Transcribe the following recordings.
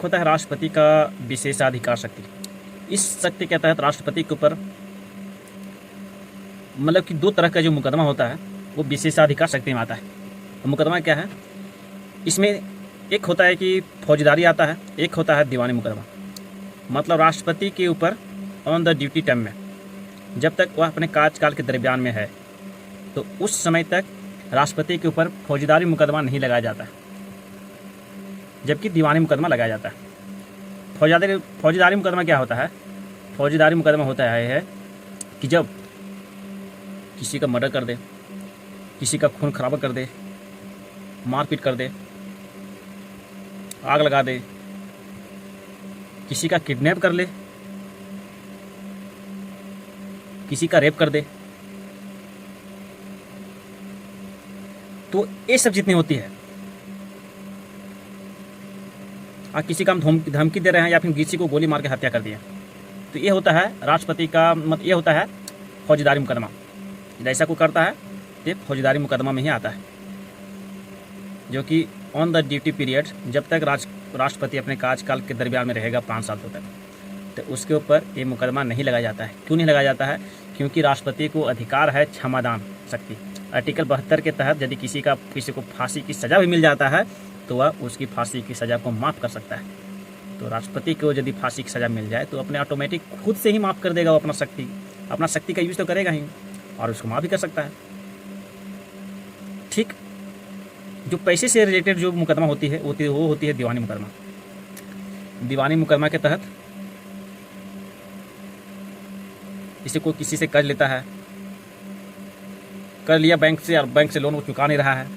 होता है राष्ट्रपति का विशेषाधिकार शक्ति। इस शक्ति के तहत राष्ट्रपति के ऊपर मतलब कि दो तरह का जो मुकदमा होता है वो विशेषाधिकार शक्ति में आता है। तो मुकदमा क्या है, इसमें एक होता है कि फौजदारी आता है, एक होता है दीवानी मुकदमा। मतलब राष्ट्रपति के ऊपर ऑन द ड्यूटी टाइम में, जब तक वह अपने कार्यकाल के दरमियान में है, तो उस समय तक राष्ट्रपति के ऊपर फौजदारी मुकदमा नहीं लगाया जाता है, जबकि दीवानी मुकदमा लगाया जाता है। फौजदारी मुकदमा क्या होता है? फौजदारी मुकदमा होता है कि जब किसी का मर्डर कर दे, किसी का खून खराबा कर दे, मारपीट कर दे, आग लगा दे, किसी का किडनैप कर ले, किसी का रेप कर दे, तो ये सब जितनी होती है, किसी का हम धमकी दे रहे हैं या फिर किसी को गोली मार के हत्या कर दिए, तो ये होता है राष्ट्रपति का मतलब ये होता है फौजदारी मुकदमा। ऐसा को करता है ये फौजदारी मुकदमा में ही आता है, जो कि ऑन द ड्यूटी पीरियड, जब तक राष्ट्रपति अपने कार्यकाल के दरमियान में रहेगा 5 साल तक, तो उसके ऊपर ये मुकदमा नहीं लगाया जाता है। क्यों नहीं लगाया जाता है? क्योंकि राष्ट्रपति को अधिकार है क्षमादान शक्ति। आर्टिकल 72 के तहत यदि किसी को फांसी की सज़ा भी मिल जाता है तो वह उसकी फांसी की सज़ा को माफ़ कर सकता है। तो राष्ट्रपति को यदि फांसी की सज़ा मिल जाए तो अपने ऑटोमेटिक खुद से ही माफ़ कर देगा। वो अपना शक्ति का यूज़ तो करेगा ही और उसको माफ़ भी कर सकता है। ठीक, जो पैसे से रिलेटेड जो मुकदमा होती है वो होती है दीवानी मुकदमा। दीवानी मुकदमा के तहत इसे कोई किसी से कर्ज लेता है, कर लिया बैंक से और बैंक से लोन वो चुका नहीं रहा है,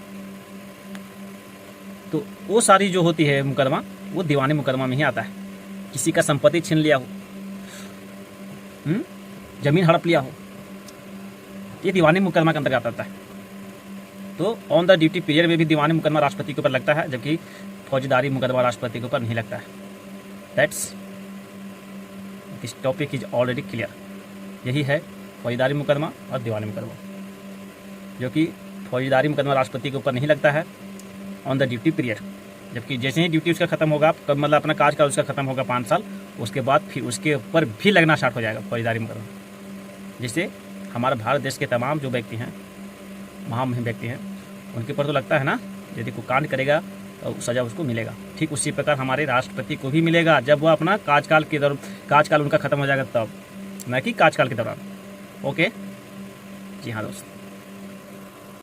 तो वो सारी जो होती है मुकदमा वो दीवानी मुकदमा में ही आता है। किसी का संपत्ति छीन लिया हो, जमीन हड़प लिया हो, ये दीवानी मुकदमा के अंतर्गत आता है। तो ऑन द ड्यूटी पीरियड में भी दीवानी मुकदमा राष्ट्रपति के ऊपर लगता है, जबकि फौजदारी मुकदमा राष्ट्रपति के ऊपर नहीं लगता है। That's this topic is already clear. यही है फौजदारी मुकदमा और दीवानी मुकदमा, जो कि फौजदारी मुकदमा राष्ट्रपति के ऊपर नहीं लगता है ऑन द ड्यूटी पीरियड, जबकि जैसे ही ड्यूटी उसका खत्म होगा, मतलब अपना कार्यकाल उसका खत्म होगा 5 साल, उसके बाद फिर उसके ऊपर भी लगना स्टार्ट हो जाएगा फौजदारी मुकदमा। जिससे हमारे भारत देश के तमाम जो व्यक्ति हैं, महामहिम व्यक्ति हैं, उनके ऊपर तो लगता है ना, यदि कोई कांड करेगा तो सज़ा उसको मिलेगा। ठीक उसी प्रकार हमारे राष्ट्रपति को भी मिलेगा जब वह अपना कार्यकाल उनका खत्म हो जाएगा तब, न कि कार्यकाल के दौरान। ओके, जी हाँ दोस्त।